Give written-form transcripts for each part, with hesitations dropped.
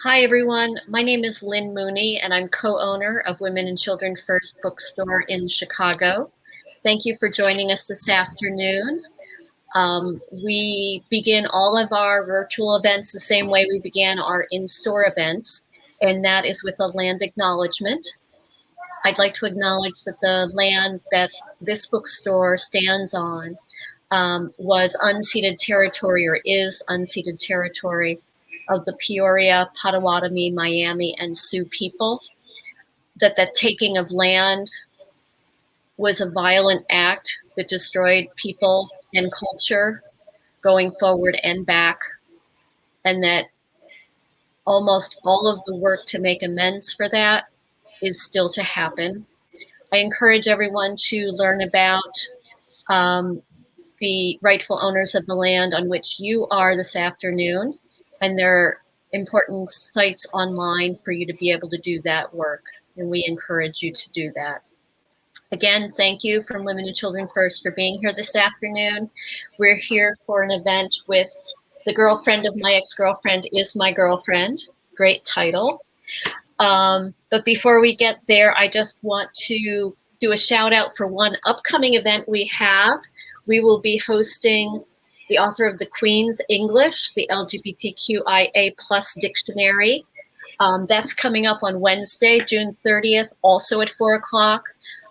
Hi, everyone. My name is Lynn Mooney, and I'm co-owner of Women and Children First Bookstore in Chicago. Thank you for joining us this afternoon. We begin all of our virtual events the same way we began our in-store events, and that is with a land acknowledgement. I'd like to acknowledge that the land that this bookstore stands on was unceded territory, or is unceded territory, of the Peoria, Potawatomi, Miami, and Sioux people. That taking of land was a violent act that destroyed people and culture going forward and back, and that almost all of the work to make amends for that is still to happen. I encourage everyone to learn about the rightful owners of the land on which you are this afternoon, and there are important sites online for you to be able to do that work, and we encourage you to do that. Again, thank you from Women and Children First for being here this afternoon. We're here for an event with The Girlfriend of My Ex-Girlfriend is My Girlfriend. Great title. But before we get there, I just want to do a shout out for one upcoming event we have. We will be hosting the author of The Queen's English, the LGBTQIA+ dictionary. That's coming up on Wednesday, June 30th, also at 4 o'clock,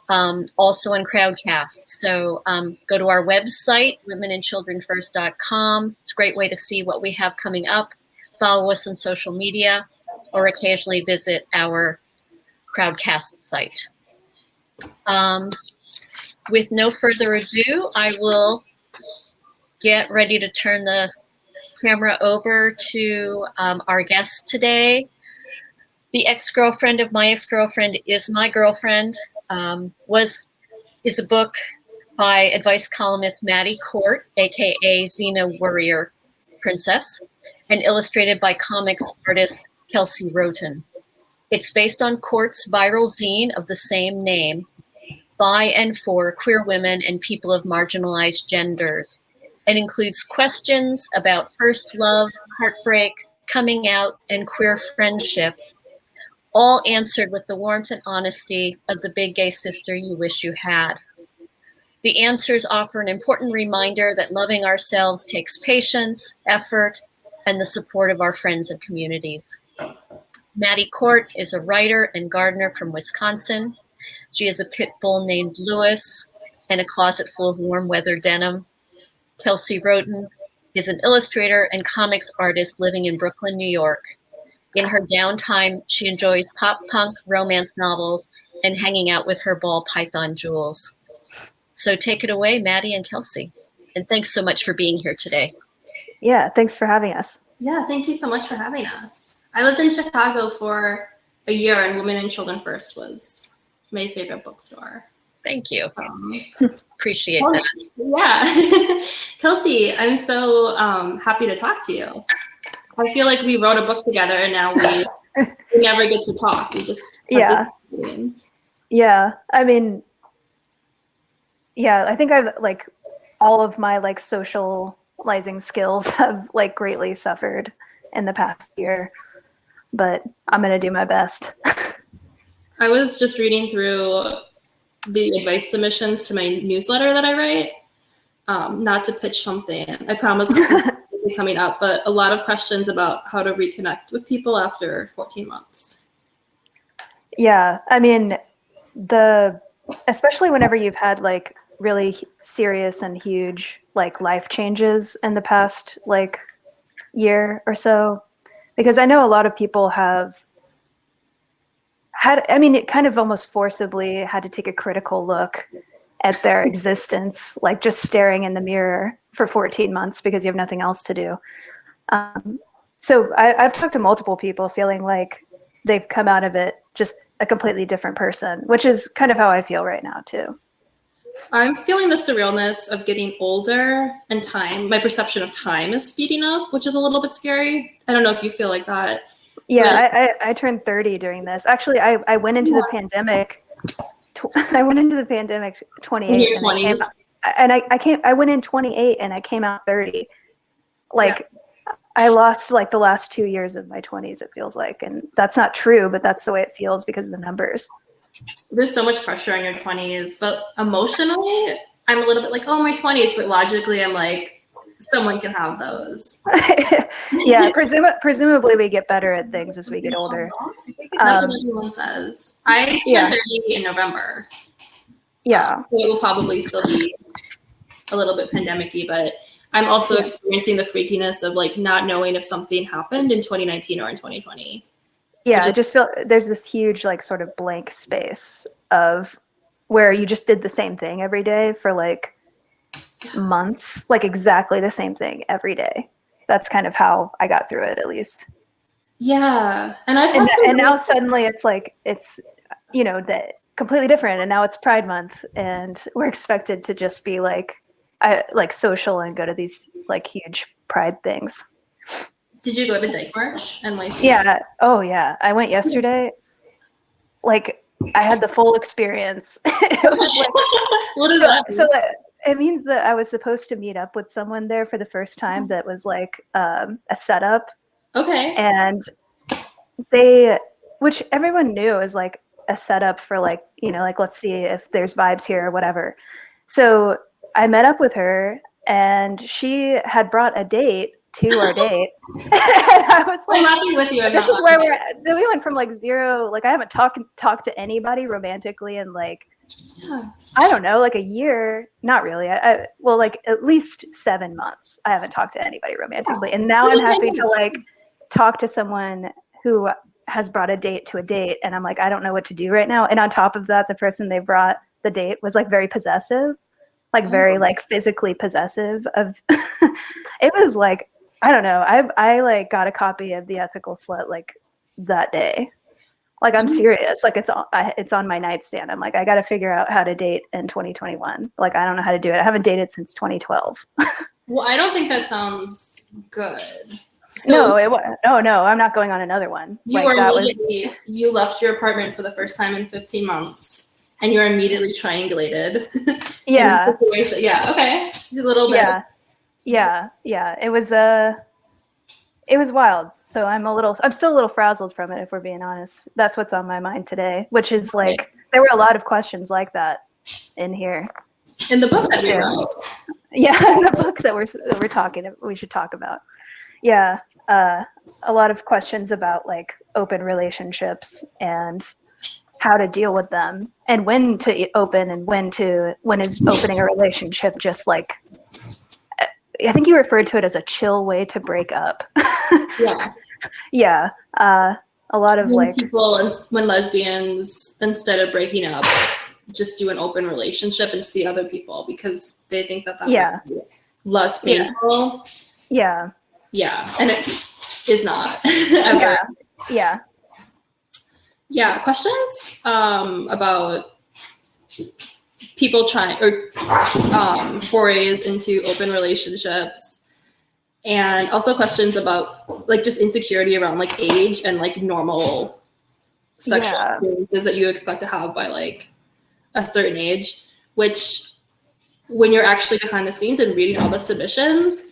also on Crowdcast. So go to our website, womenandchildrenfirst.com. It's a great way to see what we have coming up. Follow us on social media, or occasionally visit our Crowdcast site. With no further ado, I will get ready to turn the camera over to our guest today. The Ex-Girlfriend of My Ex-Girlfriend is My Girlfriend is a book by advice columnist Maddy Court, a.k.a. Xena Worrier Princess, and illustrated by comics artist Kelsey Wroten. It's based on Court's viral zine of the same name, by and for queer women and people of marginalized genders, and includes questions about first loves, heartbreak, coming out, and queer friendship, all answered with the warmth and honesty of the big gay sister you wish you had. The answers offer an important reminder that loving ourselves takes patience, effort, and the support of our friends and communities. Maddy Court is a writer and gardener from Wisconsin. She has a pit bull named Lewis and a closet full of warm weather denim. Kelsey Wroten is an illustrator and comics artist living in Brooklyn, New York. In her downtime, she enjoys pop punk romance novels and hanging out with her ball python Jules. So take it away, Maddy and Kelsey. And thanks so much for being here today. Yeah, thanks for having us. Yeah, thank you so much for having us. I lived in Chicago for a year, and Women and Children First was my favorite bookstore. Thank you. Appreciate that. Yeah. Kelsey, I'm so happy to talk to you. I feel like we wrote a book together, and now we never get to talk. We just have these meetings. Yeah. I mean, yeah, I think I've all of my socializing skills have greatly suffered in the past year, but I'm going to do my best. I was just reading through the advice submissions to my newsletter that I write. Not to pitch something, I promise this is coming up, but a lot of questions about how to reconnect with people after 14 months. Yeah, I mean, especially whenever you've had really serious and huge life changes in the past year or so, because I know a lot of people have had, I mean, it kind of almost forcibly had to take a critical look at their existence, just staring in the mirror for 14 months because you have nothing else to do. So I've talked to multiple people feeling like they've come out of it just a completely different person, which is kind of how I feel right now too. I'm feeling the surrealness of getting older, and my perception of time is speeding up, which is a little bit scary. I don't know if you feel like that. Yeah, I turned 30 during this. Actually, I went into the pandemic. I went into the pandemic 28, and I went in 28 and I came out 30. I lost like the last 2 years of my 20s, it feels like. And that's not true, but that's the way it feels because of the numbers. There's so much pressure on your 20s, but emotionally, I'm a little bit like, oh, my 20s, but logically, I'm like, someone can have those. Yeah, presumably we get better at things as we get older. That's what everyone says. I turned 30 in November. Yeah. So it will probably still be a little bit pandemic-y, but I'm also experiencing the freakiness of like not knowing if something happened in 2019 or in 2020. Yeah, I just feel there's this huge like sort of blank space of where you just did the same thing every day for like months, like exactly the same thing every day. That's kind of how I got through it, at least. Yeah, and now suddenly it's like it's that completely different, and now it's Pride Month, and we're expected to just be like social and go to these like huge Pride things. Did you go to Dyke March and NYC? Yeah. Oh yeah, I went yesterday. Like I had the full experience. It was like, what is that? So it means that I was supposed to meet up with someone there for the first time that was like a setup. Okay. And which everyone knew is like a setup for like, like let's see if there's vibes here or whatever. So I met up with her and she had brought a date to our date. And I was like, I'm happy with you. This is where we went from like zero, like I haven't talked to anybody romantically in like, I don't know, like a year. Not really. Well, like at least 7 months. I haven't talked to anybody romantically. And now I'm happy to like talk to someone who has brought a date to a date. And I'm like, I don't know what to do right now. And on top of that, the person they brought the date was like very possessive, like very like physically possessive of, it was like, I don't know. I like got a copy of The Ethical Slut like that day. Like I'm serious. Like it's on my nightstand. I'm like, I got to figure out how to date in 2021. Like I don't know how to do it. I haven't dated since 2012. Well, I don't think that sounds good. So no, I'm not going on another one. You left your apartment for the first time in 15 months, and you were immediately triangulated. Yeah. Yeah. Okay. A little bit. Yeah. It was wild. So I'm still a little frazzled from it, if we're being honest. That's what's on my mind today, which is like, there were a lot of questions like that in here. In the book that we wrote. Yeah, in the book that we should talk about. Yeah. A lot of questions about like open relationships and how to deal with them and when to open and when is opening a relationship just like, I think you referred to it as a chill way to break up. Yeah. Yeah. A lot of when when lesbians, instead of breaking up, just do an open relationship and see other people because they think that would be less painful. Yeah. Yeah. And it is not. Ever. Yeah. Yeah. Questions about people trying or forays into open relationships, and also questions about like just insecurity around like age and like normal sexual experiences that you expect to have by like a certain age, which when you're actually behind the scenes and reading all the submissions,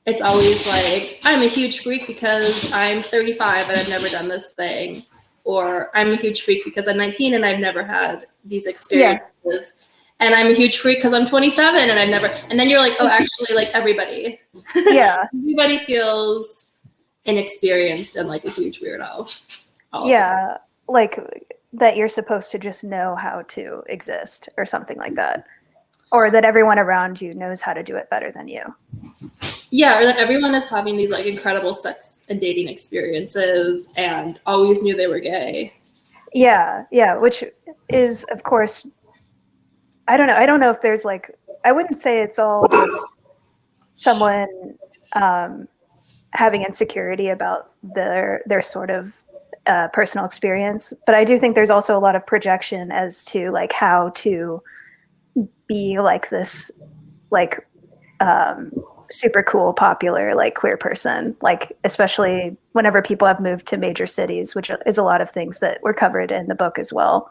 it's always like, I'm a huge freak because I'm 35 and I've never done this thing, or I'm a huge freak because I'm 19 and I've never had these experiences. And I'm a huge freak because I'm 27 and I've never, and then you're like, oh, actually, like everybody. Yeah. Everybody feels inexperienced and like a huge weirdo. Yeah. Like that you're supposed to just know how to exist or something like that. Or that everyone around you knows how to do it better than you. Yeah. Or that everyone is having these like incredible sex and dating experiences and always knew they were gay. Yeah. Yeah. Which is, of course, I don't know if there's like, I wouldn't say it's all just someone having insecurity about their sort of personal experience, but I do think there's also a lot of projection as to like how to be like this, like super cool, popular, like queer person, like especially whenever people have moved to major cities, which is a lot of things that were covered in the book as well.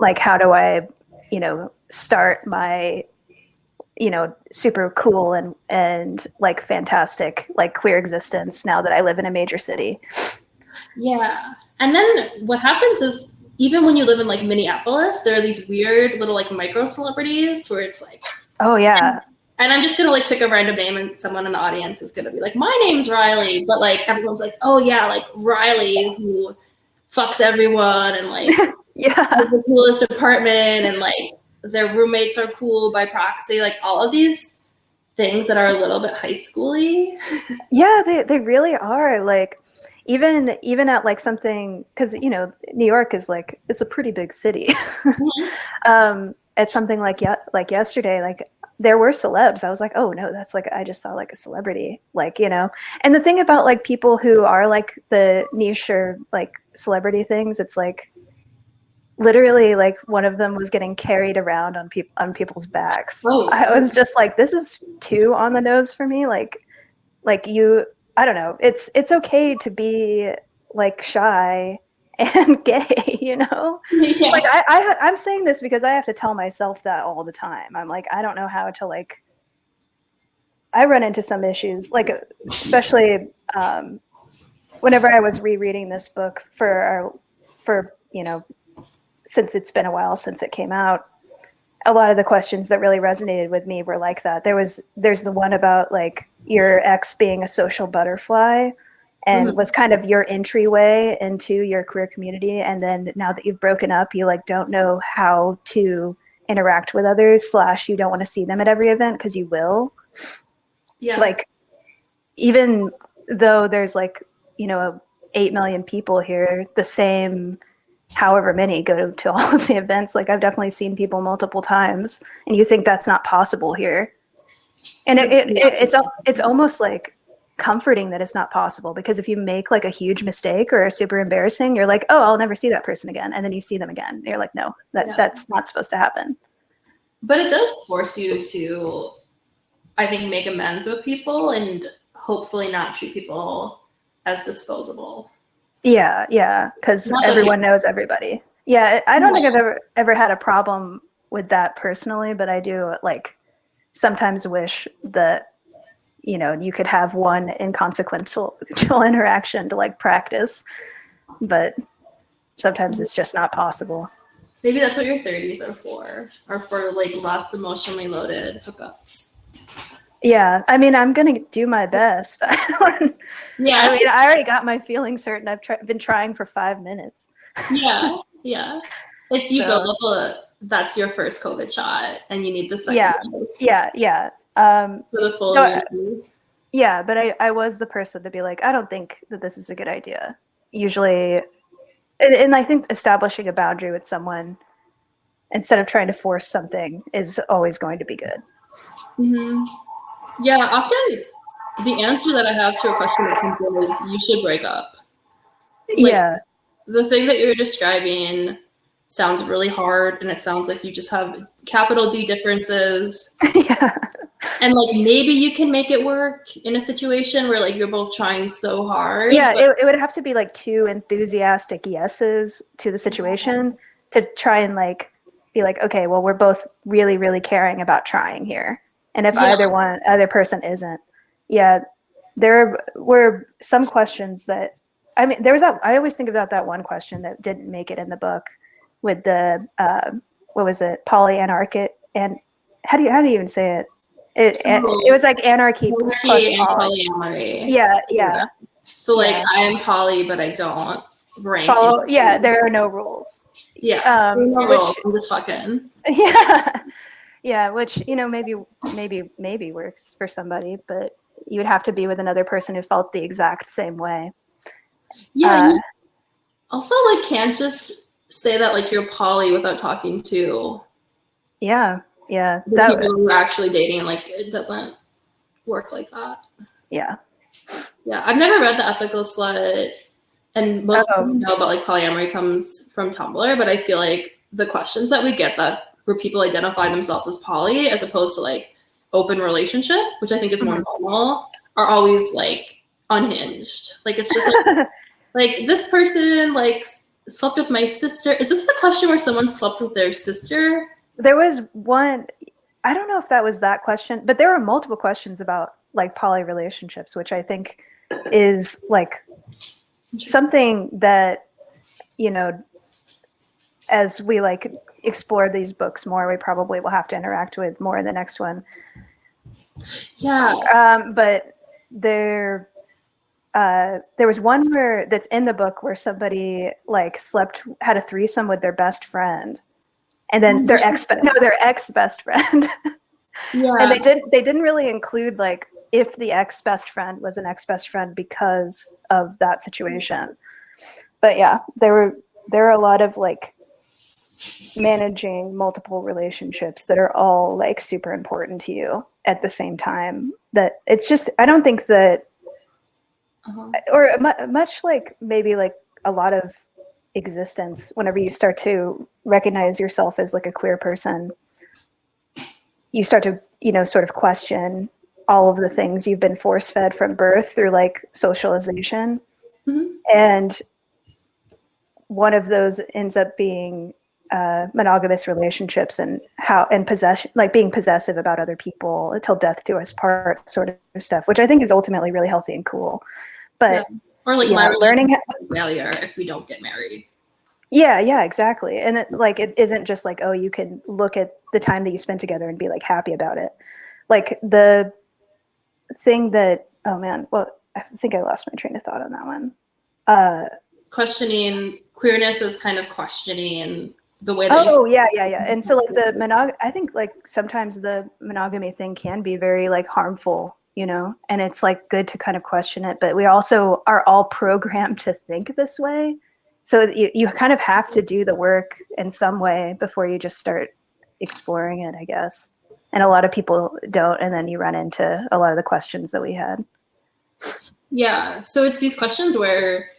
Like how do I, start my, super cool and like fantastic, like queer existence now that I live in a major city. Yeah. And then what happens is, even when you live in like Minneapolis, there are these weird little like micro celebrities where it's like, oh yeah. And I'm just gonna like pick a random name, and someone in the audience is gonna be like, "My name's Riley," but like everyone's like, "Oh yeah, like Riley who fucks everyone and like yeah, has the coolest apartment and like their roommates are cool by proxy." Like all of these things that are a little bit high schooly. Yeah, they really are. Like even at like something, because New York is like, it's a pretty big city. Mm-hmm. At something like yesterday, like there were celebs. I was like, oh no, that's like, I just saw like a celebrity, like, and the thing about like people who are like the niche or like celebrity things, it's like literally like one of them was getting carried around on people's backs. Oh. I was just like, this is too on the nose for me. Like I don't know. It's okay to be like shy and gay, Yeah. Like I'm saying this because I have to tell myself that all the time. I'm like, I don't know how to like, I run into some issues, like especially whenever I was rereading this book for since it's been a while since it came out, a lot of the questions that really resonated with me were like that. There's the one about like your ex being a social butterfly and was kind of your entryway into your queer community. And then now that you've broken up, you like don't know how to interact with others / you don't want to see them at every event because you will. Yeah. Like, even though there's like, 8 million people here, the same however many go to all of the events. Like I've definitely seen people multiple times, and you think that's not possible here. And it's almost like comforting that it's not possible, because if you make like a huge mistake or super embarrassing, you're like, oh, I'll never see that person again. And then you see them again. And you're like, no, that's not supposed to happen. But it does force you to, I think, make amends with people and hopefully not treat people as disposable. Yeah, because everyone knows everybody. Yeah, I don't think I've ever had a problem with that personally, but I do like sometimes wish that you could have one inconsequential interaction to like practice, but sometimes it's just not possible. Maybe that's what your 30s are for like less emotionally loaded hookups. Yeah, I mean, I'm gonna do my best. Yeah, I mean, I already got my feelings hurt, and I've been trying for 5 minutes. Yeah. It's you build up that's your first COVID shot, and you need the second. Yeah. For the full immunity. Yeah, but I was the person to be like, I don't think that this is a good idea. Usually, and I think establishing a boundary with someone instead of trying to force something is always going to be good. Mm-hmm. Yeah, often the answer that I have to a question that comes in is you should break up. Like, yeah. The thing that you're describing sounds really hard, and it sounds like you just have capital D differences. Yeah. And like maybe you can make it work in a situation where like you're both trying so hard. Yeah, it would have to be like 2 enthusiastic yeses to the situation to try and like be like, okay, well, we're both really, really caring about trying here. And if either person isn't, there were some questions that, I mean, there was I always think about that one question that didn't make it in the book with the, what was it? Polyanarchic, and how do you even say it? It was like anarchy plus polyamory. Yeah. So like I am poly, but I don't rank. There are no rules. Yeah. Which I'm just fucking. Yeah, which maybe works for somebody, but you would have to be with another person who felt the exact same way. Yeah. You also like can't just say that like you're poly without talking to. Yeah. The people who are actually dating, like it doesn't work like that. Yeah. I've never read The Ethical Slut, and most people know about like polyamory comes from Tumblr, but I feel like the questions that we get that where people identify themselves as poly as opposed to like open relationship, which I think is more normal, are always like unhinged. Like it's just like like this person like slept with my sister. Is this the question where someone slept with their sister? There was one, I don't know if that was that question, but there were multiple questions about like poly relationships, which I think is like something that, you know, as we like explore these books more, we probably will have to interact with more in the next one. Yeah. But there was one where that's in the book where somebody like had a threesome with their best friend, and then their ex best friend. Yeah. And they didn't really include like if the ex best friend was an ex best friend because of that situation. But yeah, there are a lot of like managing multiple relationships that are all like super important to you at the same time. That it's just, I don't think that, or much like maybe like a lot of existence, whenever you start to recognize yourself as like a queer person, you start to, you know, sort of question all of the things you've been force fed from birth through like socialization. Mm-hmm. And one of those ends up being monogamous relationships and possession, like being possessive about other people until death do us part sort of stuff, which I think is ultimately really healthy and cool. But or like my learning failure if we don't get married. Yeah, exactly. And it isn't just like, oh, you can look at the time that you spent together and be like happy about it. Like the thing that, oh man, well, I think I lost my train of thought on that one. Questioning queerness is kind of questioning the way that yeah. And so like I think like sometimes the monogamy thing can be very like harmful, you know, and it's like good to kind of question it, but we also are all programmed to think this way. So you kind of have to do the work in some way before you just start exploring it, I guess. And a lot of people don't, and then you run into a lot of the questions that we had. Yeah, so it's these questions where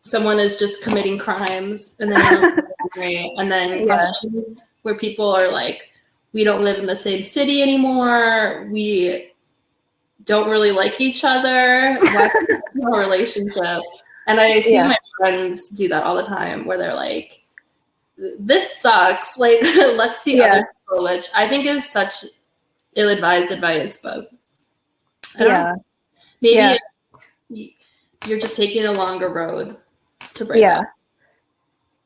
someone is just committing crimes and then and then questions where people are like, we don't live in the same city anymore, we don't really like each other, what's our relationship? And I see my friends do that all the time where they're like, this sucks, like let's see other people, which I think is such ill-advised advice, but I don't know. Maybe you're just taking a longer road to break up.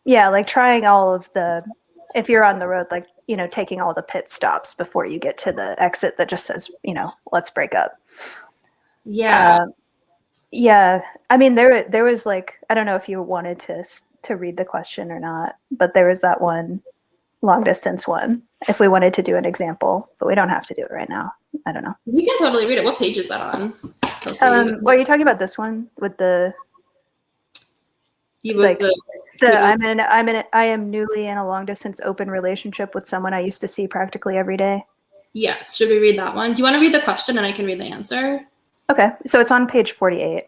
Yeah, like trying all of if you're on the road, like, you know, taking all the pit stops before you get to the exit that just says, you know, let's break up. Yeah. I mean, there was like, I don't know if you wanted to read the question or not, but there was that one long distance one, if we wanted to do an example, but we don't have to do it right now. I don't know. We can totally read it. What page is that on? Well, are you talking about this one with the I am newly in a long distance open relationship with someone I used to see practically every day? Yes. Should we read that one? Do you want to read the question and I can read the answer? Okay. So it's on page 48.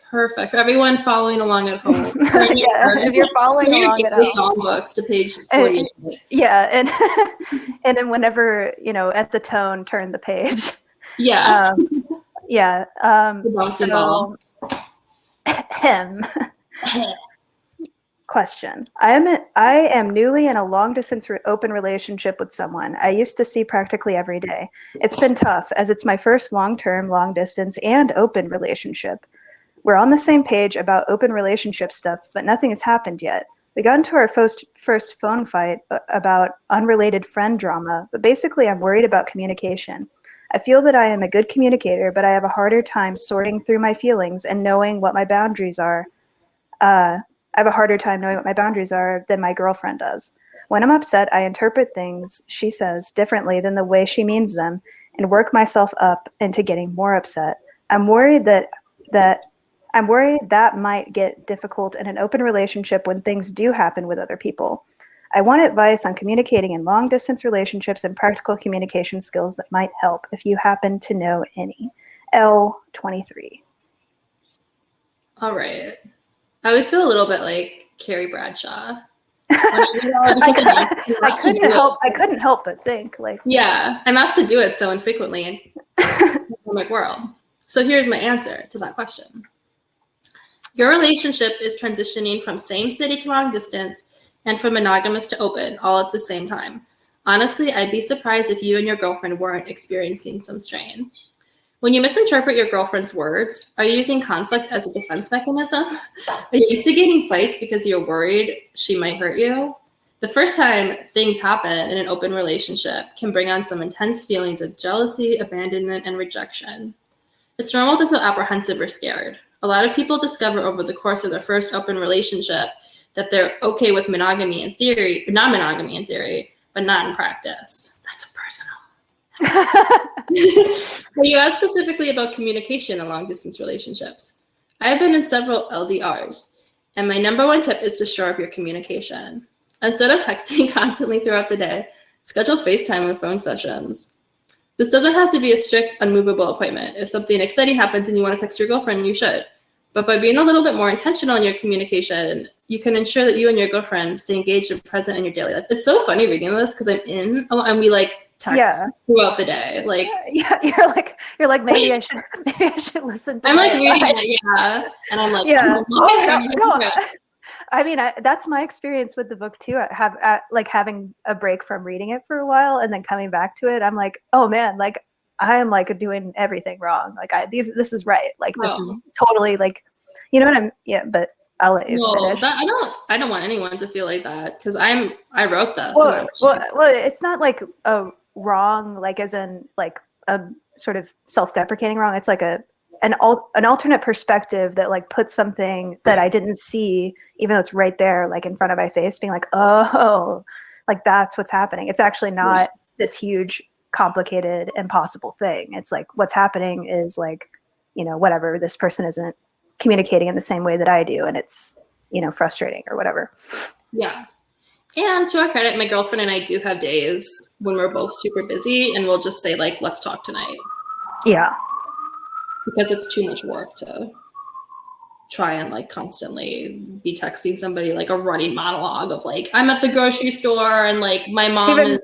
Perfect. For everyone following along at home. If you're following along at home. Songbooks to page 48. And then whenever, you know, at the tone, turn the page. Yeah. So question. I am newly in a long distance open relationship with someone I used to see practically every day. It's been tough as it's my first long-term, long distance and open relationship. We're on the same page about open relationship stuff, but nothing has happened yet. We got into our first phone fight about unrelated friend drama, but basically I'm worried about communication. I feel that I am a good communicator, but I have a harder time sorting through my feelings and knowing what my boundaries are. I have a harder time knowing what my boundaries are than my girlfriend does. When I'm upset, I interpret things she says differently than the way she means them and work myself up into getting more upset. I'm worried that might get difficult in an open relationship when things do happen with other people. I want advice on communicating in long-distance relationships and practical communication skills that might help if you happen to know any. L23. All right. I always feel a little bit like Carrie Bradshaw. I couldn't help but think like. Yeah, I'm asked to do it so infrequently in the pandemic world. So here's my answer to that question. Your relationship is transitioning from same city to long distance and from monogamous to open all at the same time. Honestly, I'd be surprised if you and your girlfriend weren't experiencing some strain. When you misinterpret your girlfriend's words, are you using conflict as a defense mechanism? Are you instigating fights because you're worried she might hurt you? The first time things happen in an open relationship can bring on some intense feelings of jealousy, abandonment, and rejection. It's normal to feel apprehensive or scared. A lot of people discover over the course of their first open relationship that they're okay with monogamy in theory, or non-monogamy in theory, but not in practice. That's personal. So you asked specifically about communication in long-distance relationships. I have been in several LDRs, and my number one tip is to shore up your communication. Instead of texting constantly throughout the day, schedule FaceTime or phone sessions. This doesn't have to be a strict, unmovable appointment. If something exciting happens and you want to text your girlfriend, you should. But by being a little bit more intentional in your communication, you can ensure that you and your girlfriend stay engaged and present in your daily life. It's so funny reading this because I'm in a lot and we like text throughout the day. Like you're like maybe I should listen to I'm like reading it, and I'm like, no. I mean, that's my experience with the book too. I have like having a break from reading it for a while and then coming back to it. I'm like, oh man, like I am like doing everything wrong. Like this is right. Like this is totally like, you know what I'm. Yeah, but I'll let you finish. I don't want anyone to feel like that because I wrote this. Well, it's not like a wrong, like as in like a sort of self-deprecating wrong. It's like an alternate perspective that like puts something that I didn't see, even though it's right there, like in front of my face, being like, oh, like that's what's happening. It's actually not this huge, complicated, impossible thing. It's like what's happening is like, you know, whatever, this person isn't communicating in the same way that I do, and it's, you know, frustrating or whatever. Yeah. And to our credit, my girlfriend and I do have days when we're both super busy and we'll just say like, let's talk tonight. Yeah. Because it's too much work to try and like constantly be texting somebody like a running monologue of like, I'm at the grocery store and like my mom is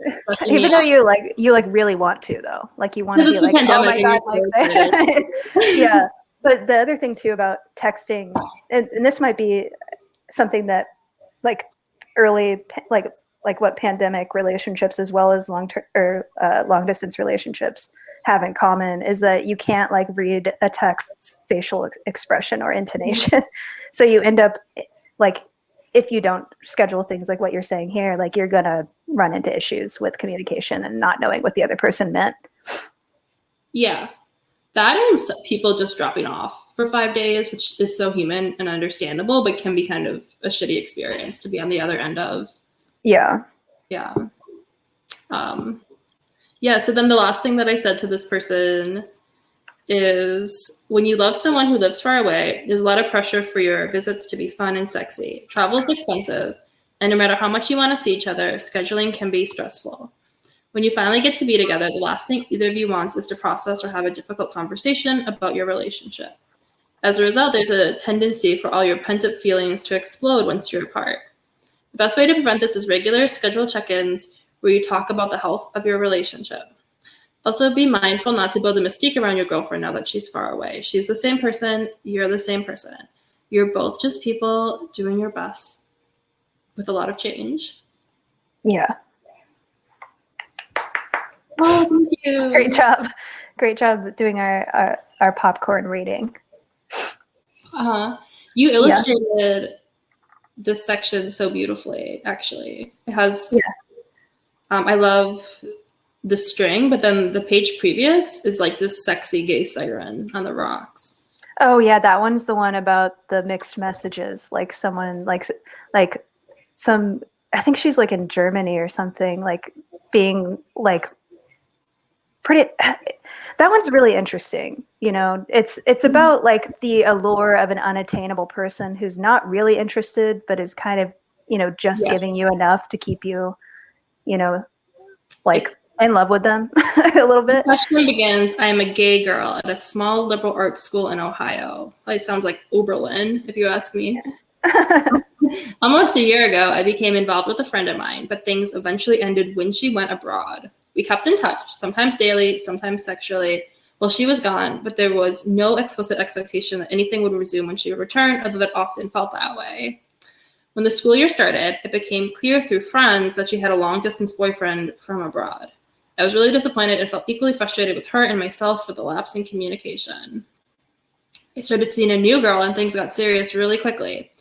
even though you like really want to though, like you want to be like, oh my god, like yeah. But the other thing too about texting, and this might be something that like early like what pandemic relationships as well as long distance relationships have in common is that you can't like read a text's facial expression or intonation. So you end up like, if you don't schedule things like what you're saying here, like you're gonna run into issues with communication and not knowing what the other person meant. Yeah, that and people just dropping off for 5 days, which is so human and understandable, but can be kind of a shitty experience to be on the other end of. Yeah. So then the last thing that I said to this person is when you love someone who lives far away, there's a lot of pressure for your visits to be fun and sexy. Travel is expensive, and no matter how much you want to see each other, scheduling can be stressful. When you finally get to be together, the last thing either of you wants is to process or have a difficult conversation about your relationship. As a result, there's a tendency for all your pent-up feelings to explode once you're apart. The best way to prevent this is regular scheduled check-ins where you talk about the health of your relationship. Also, be mindful not to build a mystique around your girlfriend now that she's far away. She's the same person. You're the same person. You're both just people doing your best with a lot of change. Yeah. Oh, thank you. Great job doing our popcorn reading. You illustrated this section so beautifully, actually. It has, I love the string, but then the page previous is like this sexy gay siren on the rocks. Oh yeah, that one's the one about the mixed messages. Like someone like some, I think she's like in Germany or something, like being like pretty, that one's really interesting. You know, it's about like the allure of an unattainable person who's not really interested, but is kind of, you know, just giving you enough to keep you, you know, like in love with them a little bit. The question begins, I am a gay girl at a small liberal arts school in Ohio. It sounds like Oberlin, if you ask me. Almost a year ago, I became involved with a friend of mine, but things eventually ended when she went abroad. We kept in touch, sometimes daily, sometimes sexually, while she was gone, but there was no explicit expectation that anything would resume when she would return, although that often felt that way. When the school year started, it became clear through friends that she had a long-distance boyfriend from abroad. I was really disappointed and felt equally frustrated with her and myself for the lapse in communication. I started seeing a new girl and things got serious really quickly.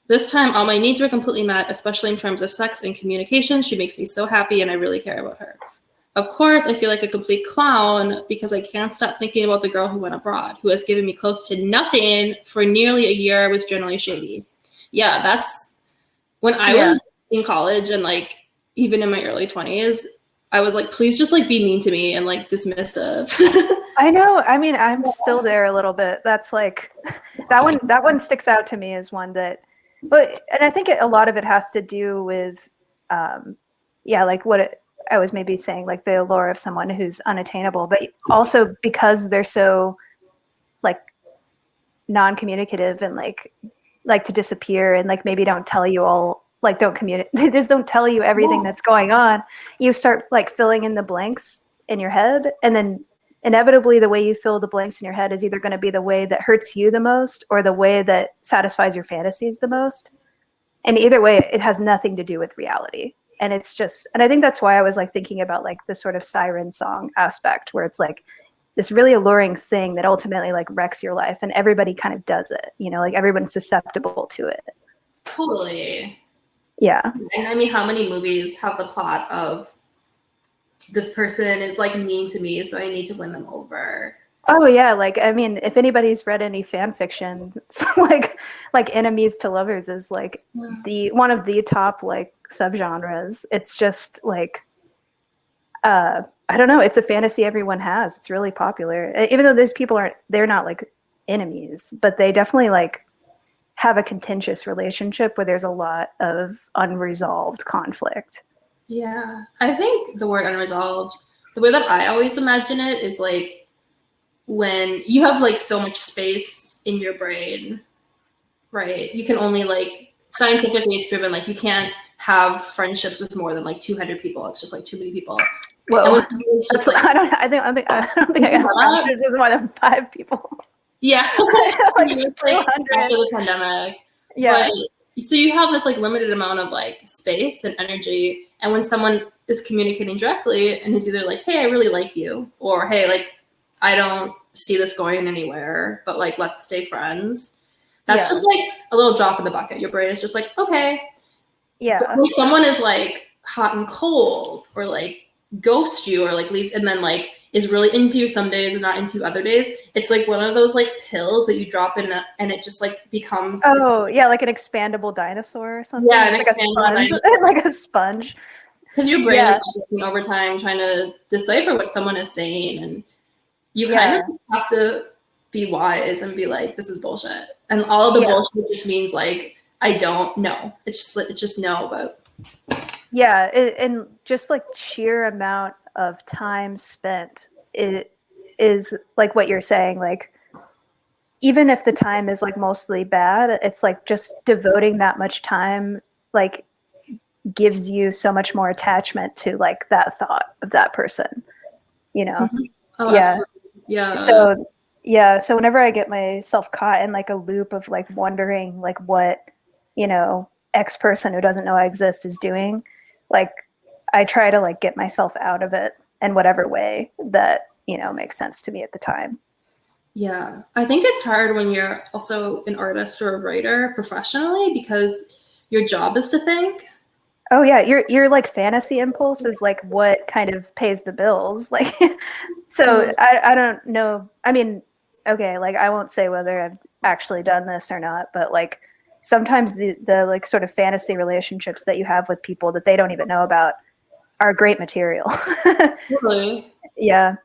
This time, all my needs were completely met, especially in terms of sex and communication. She makes me so happy and I really care about her. Of course, I feel like a complete clown because I can't stop thinking about the girl who went abroad, who has given me close to nothing for nearly a year, was generally shady. Yeah, that's when I was in college and like even in my early 20s, I was like, please just like be mean to me and like dismissive. I know. I mean, I'm still there a little bit. That's like that one sticks out to me as one that, but and I think a lot of it has to do with, like I was maybe saying, like the allure of someone who's unattainable, but also because they're so like non-communicative and like to disappear and like maybe don't tell you all, like don't communicate, they just don't tell you everything that's going on. You start like filling in the blanks in your head, and then inevitably the way you fill the blanks in your head is either going to be the way that hurts you the most or the way that satisfies your fantasies the most. And either way, it has nothing to do with reality. And it's just, and I think that's why I was like thinking about like the sort of siren song aspect, where it's like this really alluring thing that ultimately like wrecks your life, and everybody kind of does it, you know, like everyone's susceptible to it. Totally. Yeah. And I mean, how many movies have the plot of this person is like mean to me, so I need to win them over? Oh yeah, like I mean, if anybody's read any fan fiction, it's like enemies to lovers is like the one of the top like subgenres. It's just like I don't know, it's a fantasy everyone has. It's really popular. Even though those people they're not like enemies, but they definitely like have a contentious relationship where there's a lot of unresolved conflict. Yeah. I think the word unresolved, the way that I always imagine it is like when you have like so much space in your brain, right? You can only like, scientifically it's proven like you can't have friendships with more than like 200 people. It's just like too many people. Whoa. It's just like, I don't think I can have friendships with more than 5 people. Yeah. Like after the pandemic. Yeah. But, so you have this like limited amount of like space and energy. And when someone is communicating directly and is either like, hey, I really like you, or hey, like, I don't see this going anywhere, but like, let's stay friends. That's just like a little drop in the bucket. Your brain is just like, okay. Yeah. But when someone is like hot and cold, or like ghost you, or like leaves and then like is really into you some days and not into you other days, it's like one of those like pills that you drop in and it just like becomes like an expandable dinosaur or something. Yeah, it's like a sponge. Like a sponge. Because your brain is working overtime trying to decipher what someone is saying, and you kind of have to be wise and be like, this is bullshit. And all of the bullshit just means like, I don't know. It's just no, but and just like sheer amount of time spent, it is like what you're saying, like even if the time is like mostly bad, it's like just devoting that much time like gives you so much more attachment to like that thought of that person, you know. Oh, absolutely. So whenever I get myself caught in like a loop of like wondering like what, you know, X person who doesn't know I exist is doing, like I try to like get myself out of it in whatever way that, you know, makes sense to me at the time. Yeah. I think it's hard when you're also an artist or a writer professionally, because your job is to think. Oh yeah, your like fantasy impulse is like what kind of pays the bills. Like so I don't know. I mean, okay, like I won't say whether I've actually done this or not, but like sometimes the like sort of fantasy relationships that you have with people that they don't even know about are great material. Really? Yeah.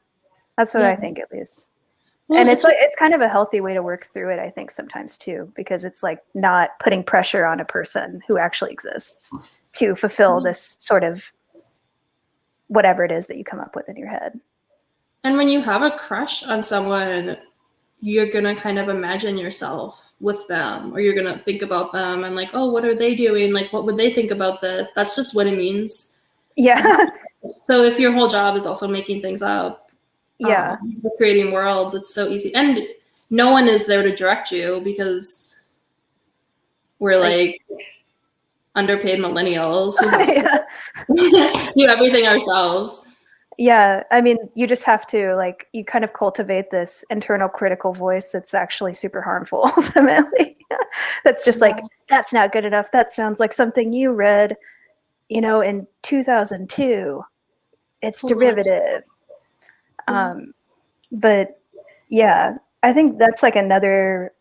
That's what I think, at least. Well, and it's kind of a healthy way to work through it, I think, sometimes too, because it's like not putting pressure on a person who actually exists to fulfill this sort of whatever it is that you come up with in your head. And when you have a crush on someone, you're going to kind of imagine yourself with them, or you're going to think about them and like, oh, what are they doing? Like, what would they think about this? That's just what it means. Yeah. So if your whole job is also making things up, creating worlds, it's so easy. And no one is there to direct you, because we're like underpaid millennials who Yeah. do everything ourselves. Yeah, I mean, you just have to like you kind of cultivate this internal critical voice that's actually super harmful ultimately. That's just like that's not good enough. That sounds like something you read, in 2002. It's derivative. But yeah, I think that's like another.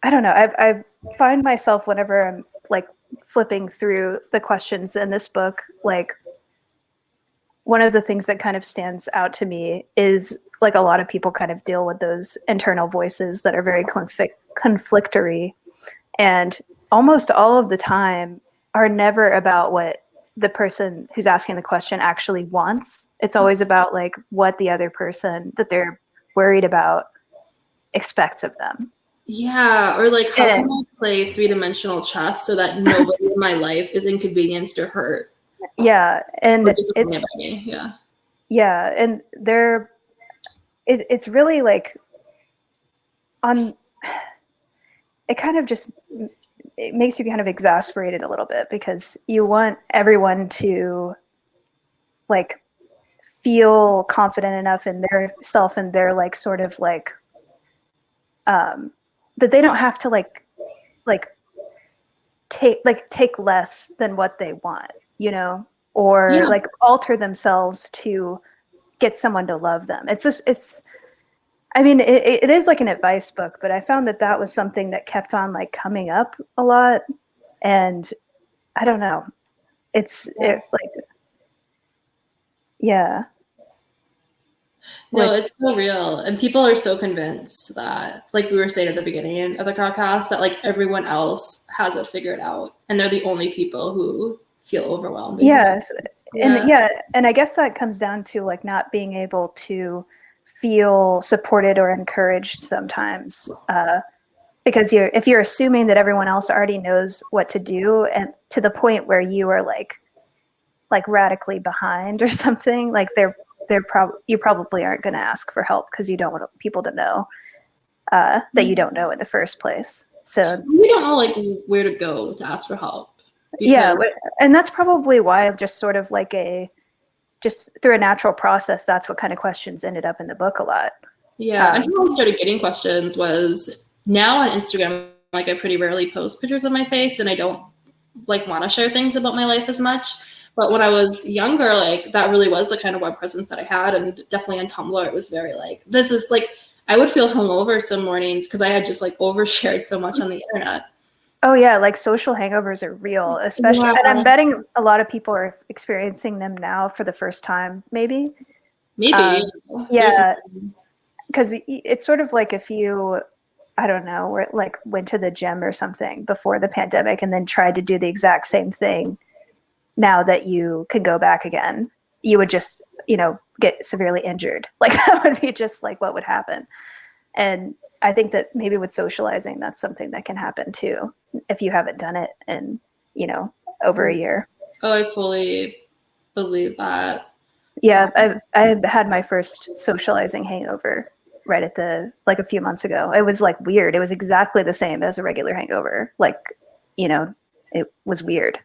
I don't know. I find myself whenever I'm like flipping through the questions in this book, like one of the things that kind of stands out to me is like a lot of people kind of deal with those internal voices that are very conflictory, and almost all of the time are never about what the person who's asking the question actually wants. It's always about like what the other person that they're worried about expects of them. Yeah, or like how can I play three-dimensional chess so that nobody in my life is inconvenienced or hurt? Yeah, and yeah, and it's really like on. It kind of just it makes you kind of exasperated a little bit because you want everyone to like feel confident enough in their self and their like sort of like that they don't have to like take less than what they want, or like alter themselves to get someone to love them. I mean, it is like an advice book, but I found that was something that kept on like coming up a lot, and I don't know. Yeah. No, it's so real. And people are so convinced that, like we were saying at the beginning of the podcast, that like everyone else has it figured out and they're the only people who feel overwhelmed. Yes. And I guess that comes down to like not being able to feel supported or encouraged sometimes. Because if you're assuming that everyone else already knows what to do, and to the point where you are like radically behind or something, like you probably aren't going to ask for help because you don't want people to know that you don't know in the first place. So we don't know like where to go to ask for help. Yeah, and that's probably why just sort of like just through a natural process, that's what kind of questions ended up in the book a lot. Yeah, and how I started getting questions was now on Instagram, like I pretty rarely post pictures of my face and I don't like want to share things about my life as much. But when I was younger, like that really was the kind of web presence that I had. And definitely on Tumblr, it was very like, this is like, I would feel hungover some mornings because I had just like overshared so much on the internet. Oh yeah, like social hangovers are real, especially, and I'm betting a lot of people are experiencing them now for the first time, maybe. Maybe. Yeah, because it's sort of like if you, I don't know, like went to the gym or something before the pandemic and then tried to do the exact same thing now that you could go back again, you would just, get severely injured. Like that would be just like what would happen. And I think that maybe with socializing, that's something that can happen too, if you haven't done it in, over a year. Oh, I fully believe that. Yeah, I had my first socializing hangover right at a few months ago. It was like weird. It was exactly the same as a regular hangover. Like, it was weird.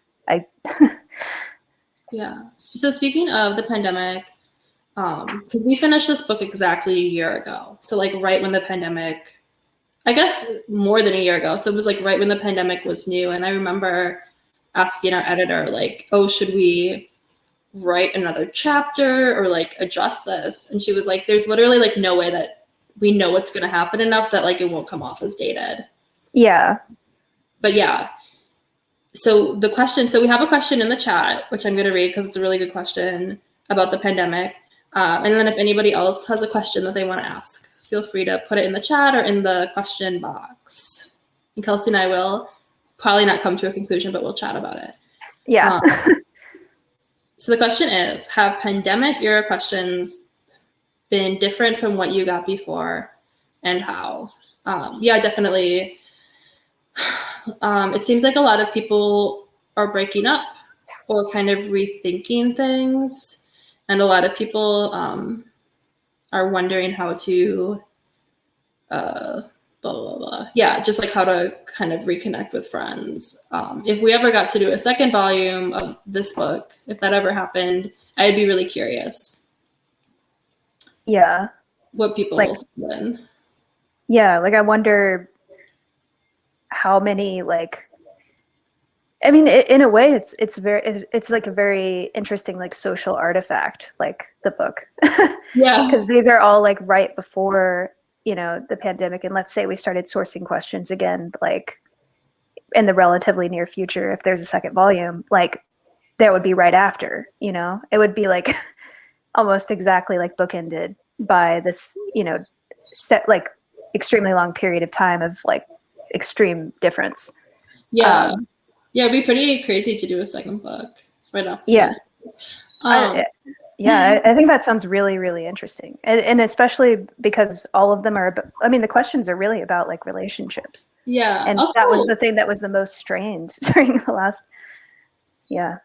Yeah. So speaking of the pandemic, because we finished this book exactly a year ago. So like right when the pandemic, I guess more than a year ago. So it was like right when the pandemic was new. And I remember asking our editor, like, oh, should we write another chapter or like address this? And she was like, there's literally like no way that we know what's going to happen enough that like it won't come off as dated. Yeah. But yeah. So we have a question in the chat, which I'm going to read because it's a really good question about the pandemic. And then if anybody else has a question that they want to ask, feel free to put it in the chat or in the question box. And Kelsey and I will probably not come to a conclusion, but we'll chat about it. Yeah. So the question is, have pandemic era questions been different from what you got before, and how? Yeah, definitely. It seems like a lot of people are breaking up or kind of rethinking things. And a lot of people are wondering how to blah, blah, blah. Yeah, just like how to kind of reconnect with friends. If we ever got to do a second volume of this book, if that ever happened, I'd be really curious. Yeah. What people Like, will send in. Yeah, like I wonder how many like I mean, in a way, it's like a very interesting like social artifact, like the book, Yeah. because these are all like right before the pandemic, and let's say we started sourcing questions again, like in the relatively near future, if there's a second volume, like that would be right after, it would be like almost exactly like bookended by this, set like extremely long period of time of like extreme difference. Yeah. Yeah, it'd be pretty crazy to do a second book right after Yeah. this. I think that sounds really, really interesting. And especially because all of them are, I mean, the questions are really about like relationships. Yeah. And Also, that was the thing that was the most strained during the last, yeah.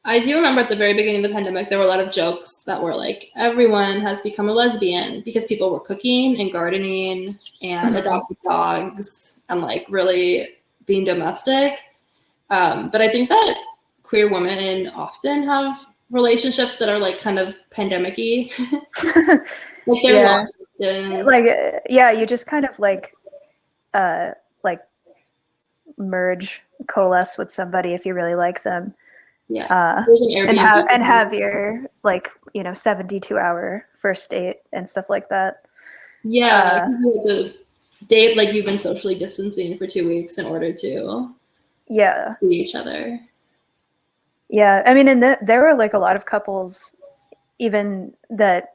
I do remember at the very beginning of the pandemic, there were a lot of jokes that were like, everyone has become a lesbian because people were cooking and gardening and adopting dogs and like really being domestic. But I think that queer women often have relationships that are like kind of pandemic-y. Like they're long distance. Like, yeah, you just kind of like merge, coalesce with somebody if you really like them. Yeah. And have your like 72-hour first date and stuff like that. Yeah, the date like you've been socially distancing for 2 weeks in order to see each other. Yeah, I mean, and there were like a lot of couples even that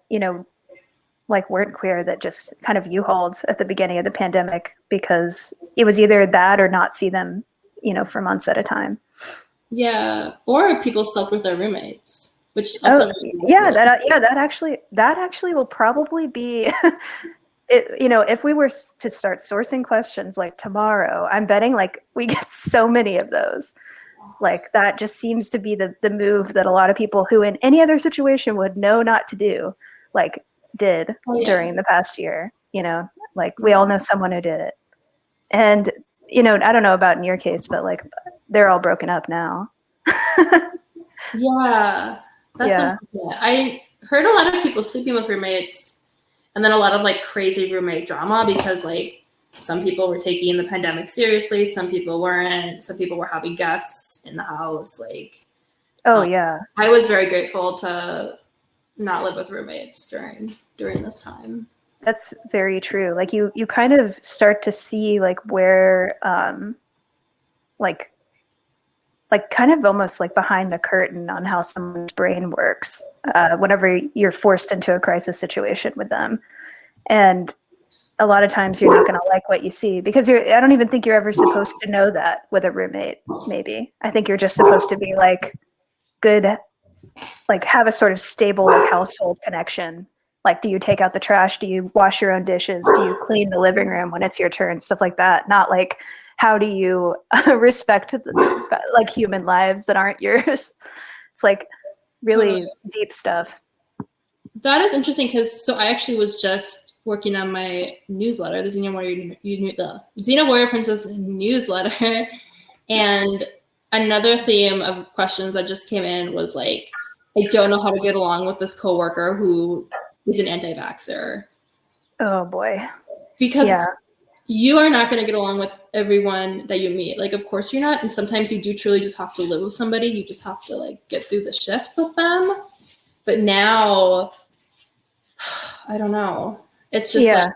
like weren't queer that just kind of U-hauled at the beginning of the pandemic because it was either that or not see them for months at a time. Yeah, or people slept with their roommates, which also that actually will probably be if we were to start sourcing questions like tomorrow, I'm betting like we get so many of those. Like that just seems to be the move that a lot of people who in any other situation would know not to do, like did during the past year. Like we all know someone who did it. And I don't know about in your case, but like they're all broken up now. Yeah, that's I heard a lot of people sleeping with roommates, and then a lot of like crazy roommate drama because like some people were taking the pandemic seriously, some people weren't, some people were having guests in the house. Like, I was very grateful to not live with roommates during this time. That's very true. Like you kind of start to see like where like kind of almost like behind the curtain on how someone's brain works whenever you're forced into a crisis situation with them. And a lot of times you're not going to like what you see because I don't even think you're ever supposed to know that with a roommate. Maybe I think you're just supposed to be like good, like have a sort of stable like household connection. Like, do you take out the trash? Do you wash your own dishes? Do you clean the living room when it's your turn? Stuff like that. Not like, how do you respect like human lives that aren't yours? It's like really deep stuff. That is interesting because I actually was just working on my newsletter, the Xena Worrier Princess newsletter, and another theme of questions that just came in was like, I don't know how to get along with this coworker who is an anti-vaxxer. Oh boy. Because you are not going to get along with everyone that you meet. Like, of course you're not. And sometimes you do truly just have to live with somebody. You just have to like get through the shift with them. But now, I don't know. It's just like,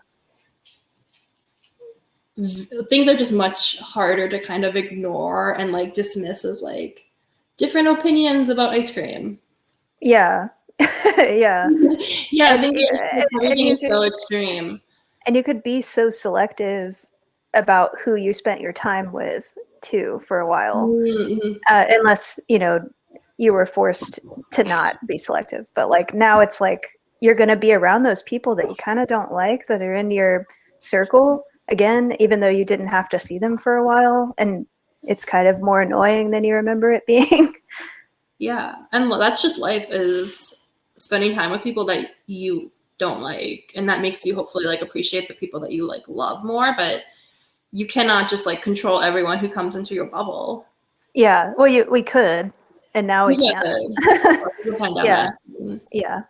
things are just much harder to kind of ignore and like dismiss as like different opinions about ice cream. Yeah. Yeah, I think everything is so extreme. And you could be so selective about who you spent your time with too for a while, unless you were forced to not be selective. But like now it's like you're going to be around those people that you kind of don't like that are in your circle again, even though you didn't have to see them for a while, and it's kind of more annoying than you remember it being. Yeah, and that's just life, is spending time with people that you don't like, and that makes you hopefully like appreciate the people that you like love more, but you cannot just like control everyone who comes into your bubble. Yeah, well, we could, and now we can't. The pandemic. Yeah.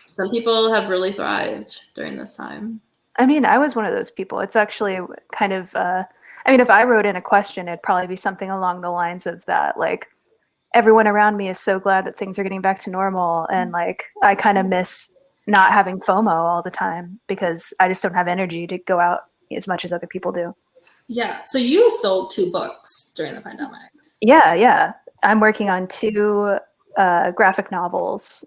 Some people have really thrived during this time. I mean, I was one of those people. It's actually kind of, I mean, if I wrote in a question, it'd probably be something along the lines of that, like, everyone around me is so glad that things are getting back to normal, and like, I kind of miss not having FOMO all the time because I just don't have energy to go out as much as other people do. Yeah. So you sold 2 books during the pandemic. Yeah. I'm working on 2 graphic novels.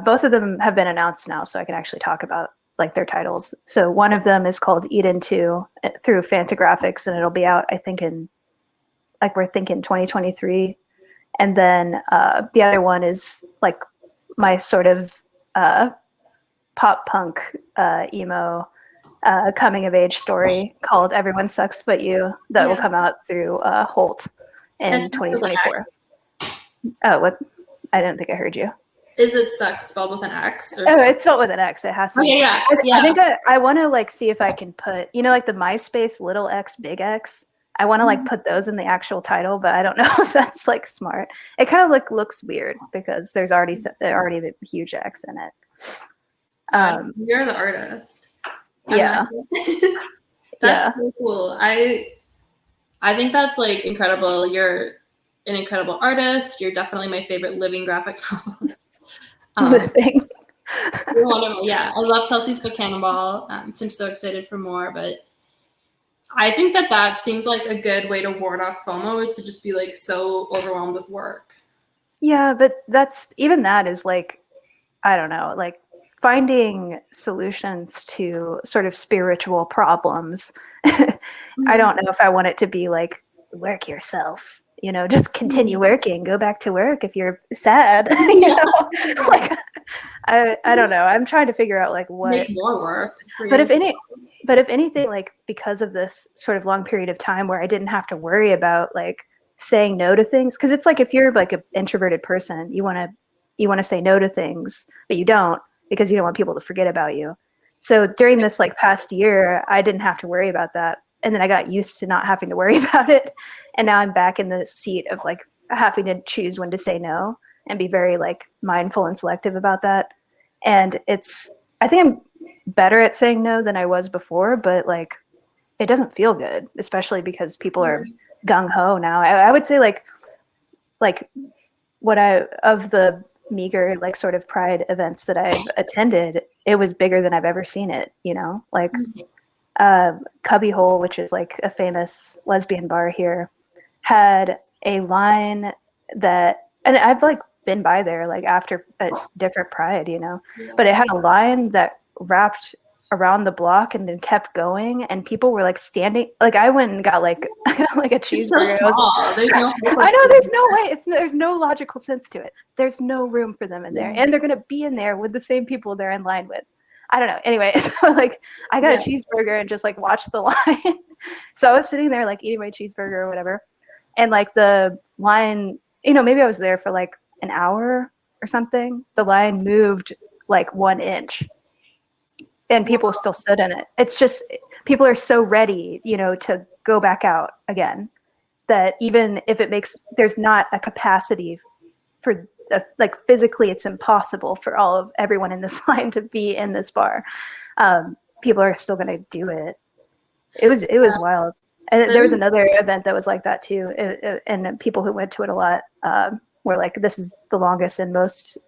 Both of them have been announced now, so I can actually talk about like their titles. So one of them is called Eden 2 through Fantagraphics, and it'll be out, I think, we're thinking 2023. And then the other one is like my sort of pop punk emo coming of age story called Everyone Sucks But You, that will come out through Holt in 2024. Oh, what? I didn't think I heard you. Is it sucks spelled with an X? Or it's spelled with an X. It has to. Okay, yeah. I think I want to like see if I can put, like the MySpace little X, big X. I want to like put those in the actual title, but I don't know if that's like smart. It kind of like looks weird because there's already a huge X in it. You're the artist. Yeah. That's so cool. I think that's like incredible. You're an incredible artist. You're definitely my favorite living graphic novelist. Living. You're wonderful. Yeah, I love Kelsey's book Cannonball. So I'm so excited for more. But I think that seems like a good way to ward off FOMO, is to just be like so overwhelmed with work. Yeah, but that is like, I don't know, like finding solutions to sort of spiritual problems. I don't know if I want it to be like, work yourself, just continue working, go back to work if you're sad, like, I don't know. I'm trying to figure out like what. Make more work. But if anything, like because of this sort of long period of time where I didn't have to worry about like saying no to things, because it's like if you're like an introverted person, you want to say no to things, but you don't, because you don't want people to forget about you. So during this like past year, I didn't have to worry about that. And then I got used to not having to worry about it. And now I'm back in the seat of like having to choose when to say no and be very like mindful and selective about that. And I think I'm better at saying no than I was before, but like it doesn't feel good, especially because people are gung-ho now. I would say like of the meager like sort of pride events that I've attended, it was bigger than I've ever seen it, like Cubbyhole, which is like a famous lesbian bar here, had a line that, and I've like been by there like after a different pride, but it had a line that wrapped around the block and then kept going, and people were like standing, like I went and got like a cheeseburger. I know there's no way, there's no logical sense to it. There's no room for them in there, and they're gonna be in there with the same people they're in line with. I don't know. Anyway, so like I got a cheeseburger and just like watched the line. So I was sitting there like eating my cheeseburger or whatever, and like the line, maybe I was there for like an hour or something. The line moved like 1 inch. And people still stood in it. It's just, people are so ready, to go back out again, that even if there's not a capacity for, like physically, it's impossible for everyone in this line to be in this bar. People are still going to do it. It was wild. And there was another event that was like that too. And people who went to it a lot were like, this is the longest and most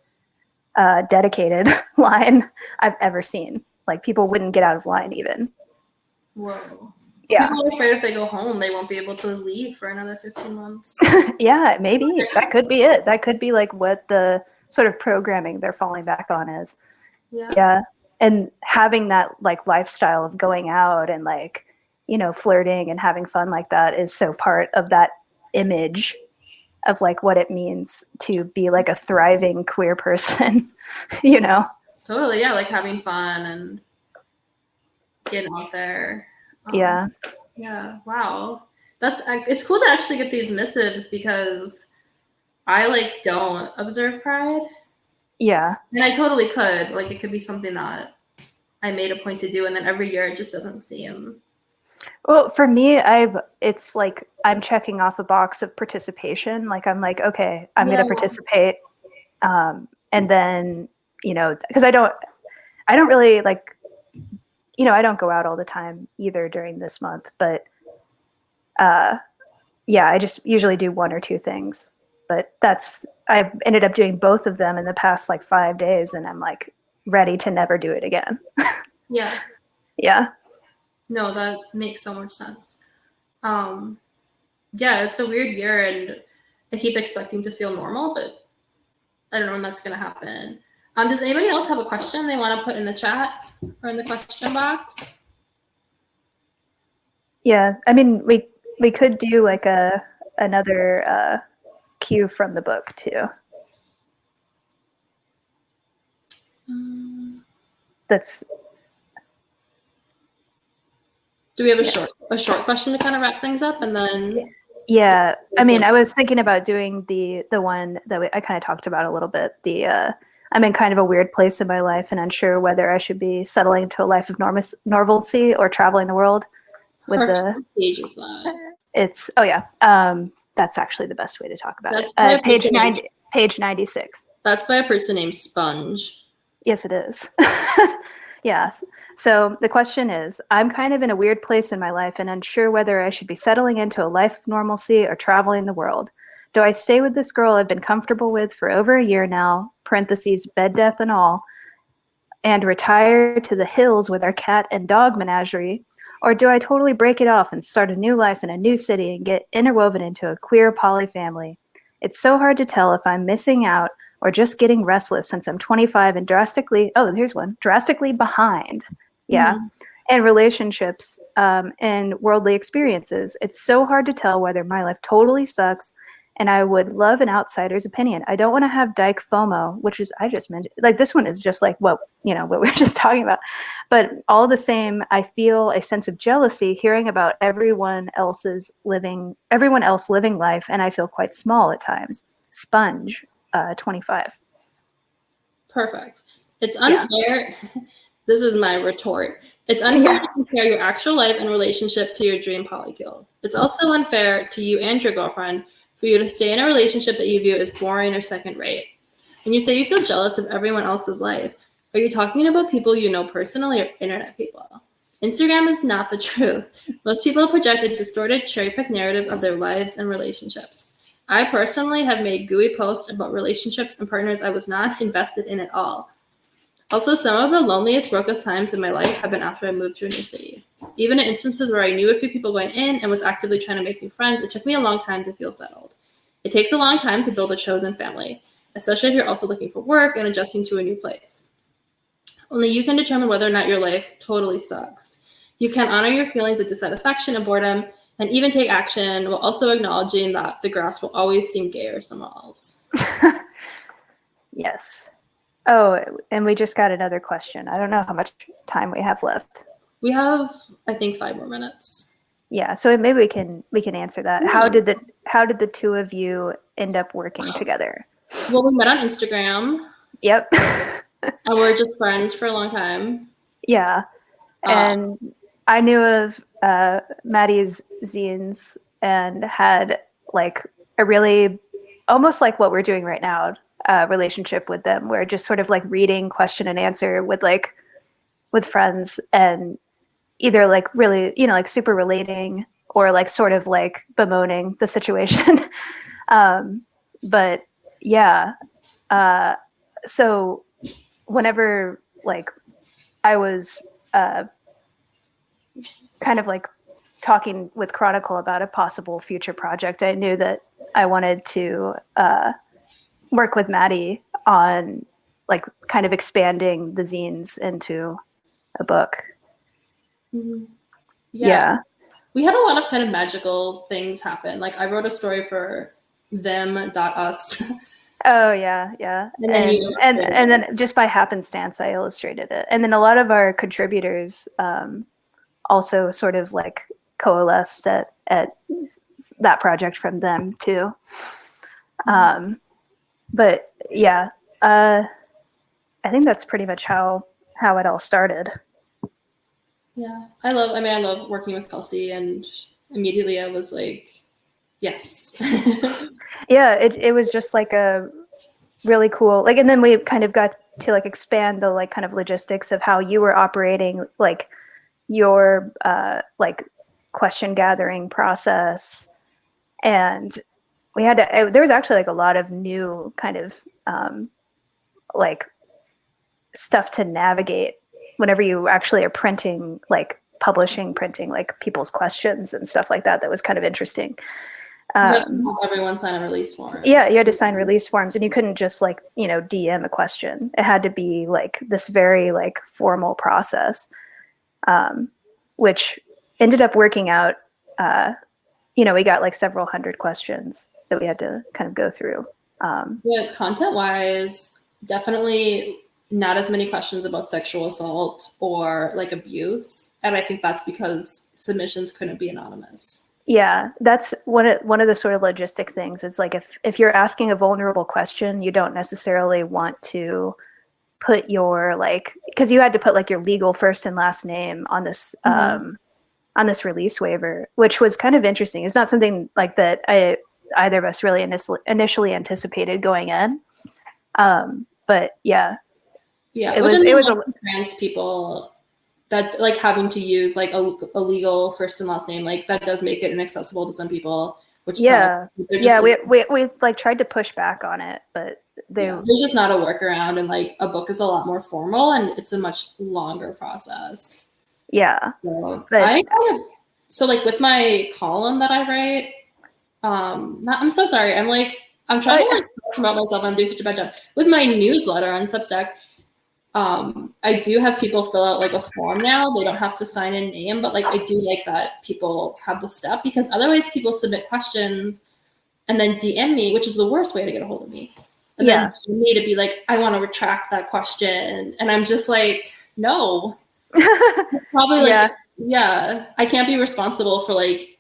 dedicated line I've ever seen. Like people wouldn't get out of line even. Whoa. Yeah. People are afraid if they go home, they won't be able to leave for another 15 months. Yeah, maybe. That could be it. That could be like what the sort of programming they're falling back on is. Yeah. And having that like lifestyle of going out and like, flirting and having fun like that is so part of that image of like what it means to be like a thriving queer person, Totally, yeah, like having fun and getting out there. Yeah, wow. It's cool to actually get these missives because I like don't observe pride. Yeah. And I totally could. Like it could be something that I made a point to do, and then every year it just doesn't seem. Well, for me, it's like I'm checking off a box of participation. Like I'm like, okay, I'm going to participate, and then because I don't really like, I don't go out all the time either during this month, but yeah, I just usually do one or two things. But I've ended up doing both of them in the past like 5 days, and I'm like ready to never do it again. Yeah. Yeah. No, that makes so much sense. Yeah, it's a weird year, and I keep expecting to feel normal, but I don't know when that's going to happen. Does anybody else have a question they want to put in the chat or in the question box? Yeah, I mean, we could do like another cue from the book too. That's. Do we have a short question to kind of wrap things up, and then? Yeah, I mean, I was thinking about doing the one that I kind of talked about a little bit. I'm in kind of a weird place in my life and unsure whether I should be settling into a life of normalcy or traveling the world. With Perfect. What page is that? It's that's actually the best way to talk about That's it. Page 96. That's by a person named Sponge. Yes, it is. Yes. So the question is, I'm kind of in a weird place in my life and unsure whether I should be settling into a life of normalcy or traveling the world. Do I stay with this girl I've been comfortable with for over a year now, parentheses, bed, death, and all, and retire to the hills with our cat and dog menagerie? Or do I totally break it off and start a new life in a new city and get interwoven into a queer poly family? It's so hard to tell if I'm missing out or just getting restless since I'm 25 and drastically behind. Yeah. Mm-hmm. And relationships and worldly experiences. It's so hard to tell whether my life totally sucks, and I would love an outsider's opinion. I don't want to have dyke FOMO, which is, I just mentioned, like this one is just like what we were just talking about. But all the same, I feel a sense of jealousy hearing about everyone else living life, and I feel quite small at times. Sponge, 25. Perfect. It's unfair. Yeah. This is my retort. It's unfair to compare your actual life and relationship to your dream polycule. It's also unfair to you and your girlfriend for you to stay in a relationship that you view as boring or second rate. When you say you feel jealous of everyone else's life, are you talking about people you know personally or internet people? Instagram is not the truth. Most people project a distorted, cherry-picked narrative of their lives and relationships. I personally have made gooey posts about relationships and partners I was not invested in at all. Also, some of the loneliest, brokest times in my life have been after I moved to a new city. Even in instances where I knew a few people going in and was actively trying to make new friends, it took me a long time to feel settled. It takes a long time to build a chosen family, especially if you're also looking for work and adjusting to a new place. Only you can determine whether or not your life totally sucks. You can honor your feelings of dissatisfaction and boredom, and even take action while also acknowledging that the grass will always seem gayer somewhere else. Yes. Oh, and we just got another question. I don't know how much time we have left. We have, I think, 5 more minutes. Yeah, so maybe we can answer that. How did the two of you end up working together? Well, we met on Instagram. Yep. And we're just friends for a long time. Yeah. And I knew of Maddy's zines and had like a really, almost like what we're doing right now, relationship with them, where just sort of like reading question and answer with friends, and either like really, like super relating or like sort of like bemoaning the situation. But yeah. So whenever like I was kind of like talking with Chronicle about a possible future project, I knew that I wanted to work with Maddy on like kind of expanding the zines into a book. Mm-hmm. Yeah. We had a lot of kind of magical things happen. Like I wrote a story for them.us. Oh yeah. And then just by happenstance I illustrated it. And then a lot of our contributors also sort of like coalesced at that project from them too. But yeah, I think that's pretty much how it all started. Yeah, I love working with Kelsey, and immediately I was like, yes. Yeah, it was just like a really cool, like, and then we kind of got to like expand the like kind of logistics of how you were operating, like your like question gathering process. And we had to, there was actually like a lot of new kind of like stuff to navigate whenever you actually are printing, like printing like people's questions and stuff like that. That was kind of interesting. You have to have everyone sign a release form. Yeah, you had to sign release forms, and you couldn't just like, you know, DM a question. It had to be like this very like formal process, which ended up working out. You know, we got like several hundred questions that we had to kind of go through. Yeah, content-wise, definitely not as many questions about sexual assault or like abuse, and I think that's because submissions couldn't be anonymous. Yeah, that's one of the sort of logistic things. It's like if you're asking a vulnerable question, you don't necessarily want to put your like, because you had to put like your legal first and last name on this on this release waiver, which was kind of interesting. It's not something like that either of us really initially anticipated going in. But yeah, it was a trans people that like having to use like a legal first and last name, like that does make it inaccessible to some people, which we like tried to push back on it, but there's just not a workaround, and like a book is a lot more formal and it's a much longer process. Yeah. So like with my column that I write, I'm so sorry, I'm trying to like promote myself. I'm doing such a bad job with my newsletter on Substack. I do have people fill out like a form now. They don't have to sign a name, but like I do like that people have the step, because otherwise people submit questions and then DM me, which is the worst way to get a hold of me. And then me to be like, I want to retract that question, and I'm just like, no. Probably like I can't be responsible for like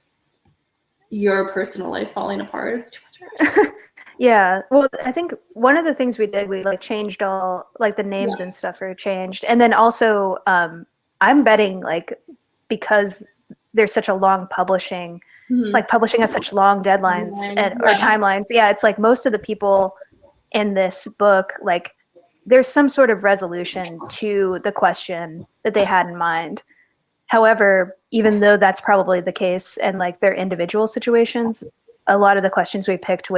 your personal life falling apart. It's too much work. Yeah, well, I think one of the things we did, we like changed all like the names and stuff are changed, and then also I'm betting like because there's such a long publishing, like publishing has such long deadlines or timelines. Yeah, it's like most of the people in this book, like there's some sort of resolution to the question that they had in mind. However, even though that's probably the case and like their individual situations, a lot of the questions we picked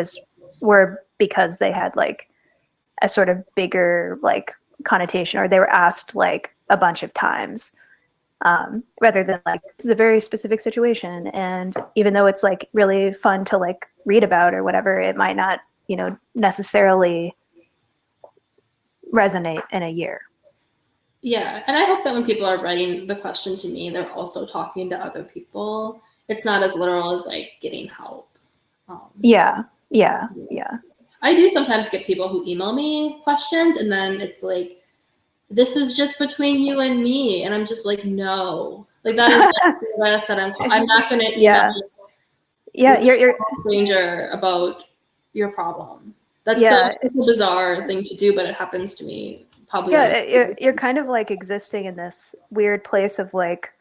were because they had like a sort of bigger like connotation, or they were asked like a bunch of times, rather than like, this is a very specific situation. And even though it's like really fun to like read about or whatever, it might not, you know, necessarily resonate in a year. Yeah, and I hope that when people are writing the question to me, they're also talking to other people. It's not as literal as like getting help. Yeah. I do sometimes get people who email me questions, and then it's like, this is just between you and me, and I'm just like, no, like that is the rest that I'm not going to email you're a stranger about your problem. That's so a bizarre thing to do, but it happens to me. Probably you're kind of like existing in this weird place of like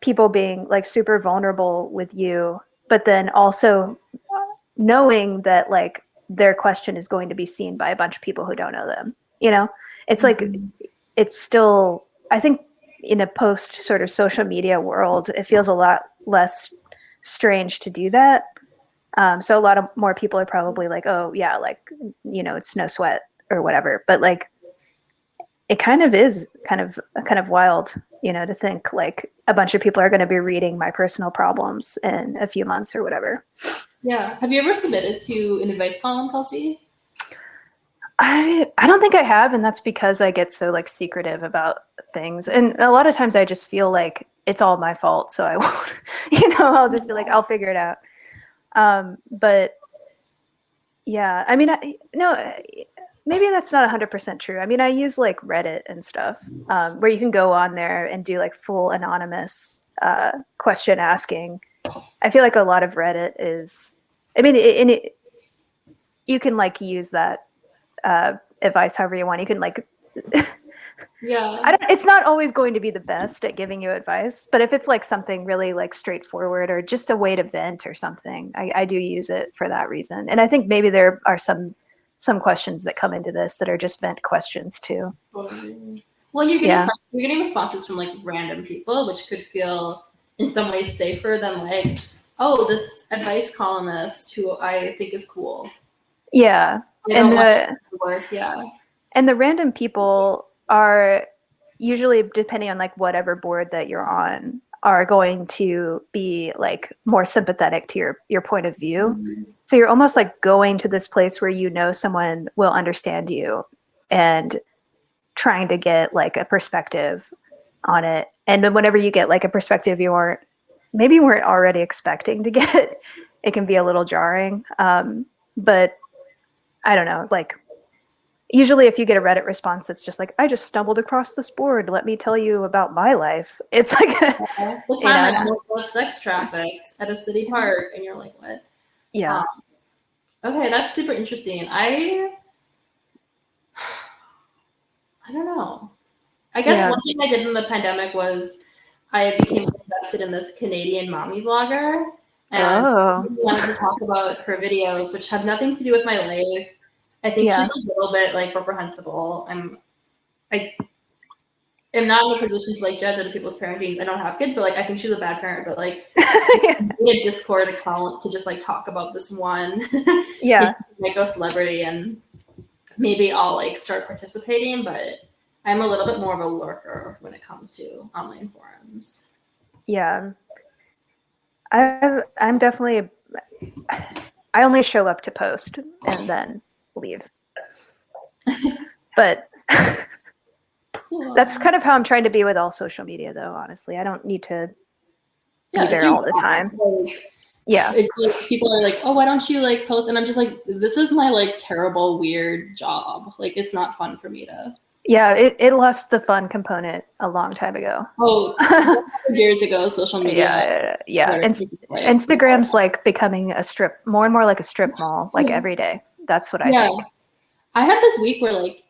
people being like super vulnerable with you, but then also knowing that like their question is going to be seen by a bunch of people who don't know them. You know, it's like it's still, I think in a post sort of social media world, it feels a lot less strange to do that. So a lot of more people are probably like, oh yeah, like, you know, it's no sweat or whatever. But like, it kind of is kind of wild, you know, to think like a bunch of people are going to be reading my personal problems in a few months or whatever. Yeah. Have you ever submitted to an advice column, Kelsey? I don't think I have, and that's because I get so like secretive about things, and a lot of times I just feel like it's all my fault, so I won't, you know, I'll just be like, I'll figure it out. But yeah, I mean, no, maybe that's not 100% true. I mean, I use like Reddit and stuff, where you can go on there and do like full anonymous question asking. I feel like a lot of Reddit is, I mean, you can like use that advice however you want. You can like Yeah. It's not always going to be the best at giving you advice, but if it's like something really like straightforward or just a way to vent or something, I do use it for that reason. And I think maybe there are some questions that come into this that are just vent questions too. Well, you're getting responses from like random people, which could feel in some ways safer than like, oh, this advice columnist who I think is cool. Yeah. And the random people are usually, depending on like whatever board that you're on, are going to be like more sympathetic to your point of view. Mm-hmm. So you're almost like going to this place where you know someone will understand you and trying to get like a perspective on it. And then whenever you get like a perspective you weren't already expecting to get, it can be a little jarring. But I don't know, like usually if you get a Reddit response that's just like, I just stumbled across this board, let me tell you about my life. It's like the time I got sex trafficked at a city park and you're like, what? Yeah. Okay, that's super interesting. I don't know. I guess one thing I did in the pandemic was I became invested in this Canadian mommy blogger. And I wanted to talk about her videos, which have nothing to do with my life. I think she's a little bit like reprehensible. I am not in a position to like judge other people's parenting. I don't have kids, but like I think she's a bad parent. But like in a Discord account to just like talk about this one micro celebrity, and maybe I'll like start participating. But I'm a little bit more of a lurker when it comes to online forums. Yeah, I'm definitely. I only show up to post and then leave. But that's kind of how I'm trying to be with all social media, though. Honestly, I don't need to be there all the time. It's like people are like, oh, why don't you like post? And I'm just like, this is my like terrible, weird job. Like, it's not fun for me to. Yeah, it lost the fun component a long time ago. Oh, years ago, social media. Yeah. Instagram's like becoming more and more like a strip mall, like every day. That's what I think. I had this week where like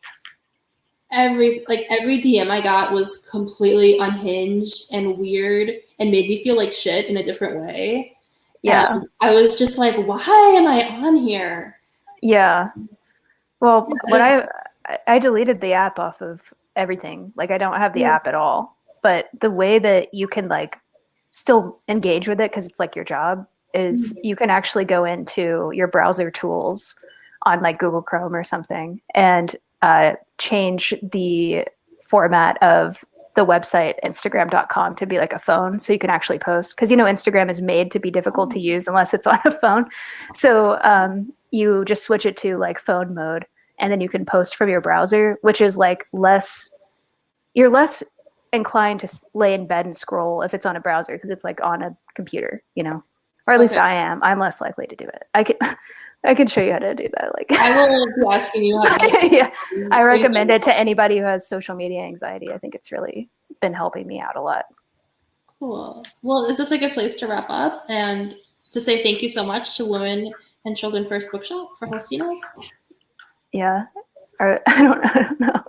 every DM I got was completely unhinged and weird and made me feel like shit in a different way. Yeah. And I was just like, why am I on here? Yeah. Well, when I deleted the app off of everything. Like I don't have the app at all. But the way that you can like still engage with it, because it's like your job, is you can actually go into your browser tools on like Google Chrome or something and change the format of the website Instagram.com to be like a phone, so you can actually post, because Instagram is made to be difficult to use unless it's on a phone. So you just switch it to like phone mode, and then you can post from your browser, which is like you're less inclined to lay in bed and scroll if it's on a browser, because it's like on a computer, or at least I am. I'm less likely to do it. I can show you how to do that. Like I will be asking you how to I recommend it to anybody who has social media anxiety. I think it's really been helping me out a lot. Cool. Well, is this a good place to wrap up and to say thank you so much to Women and Children First Bookshop for hosting us? Yeah. I don't know.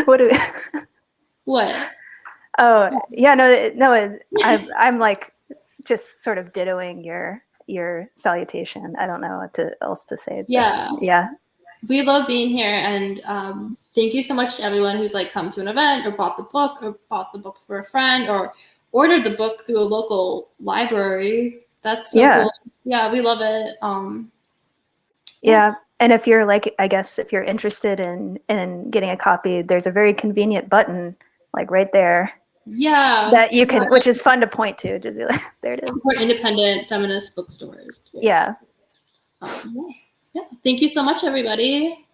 What do we... What? Oh, yeah, no, I'm like just sort of dittoing your salutation. I don't know what else to say. Yeah. We love being here, and thank you so much to everyone who's like come to an event or bought the book for a friend or ordered the book through a local library. That's so cool. Yeah, we love it. Yeah. And if you're like, I guess if you're interested in getting a copy, there's a very convenient button like right there. Yeah. That you can, which is fun to point to. Just be like, there it is. For independent feminist bookstores. Yeah. Yeah. Thank you so much, everybody.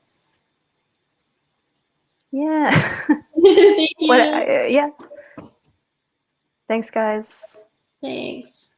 Yeah. Thank you. Yeah. Thanks, guys. Thanks.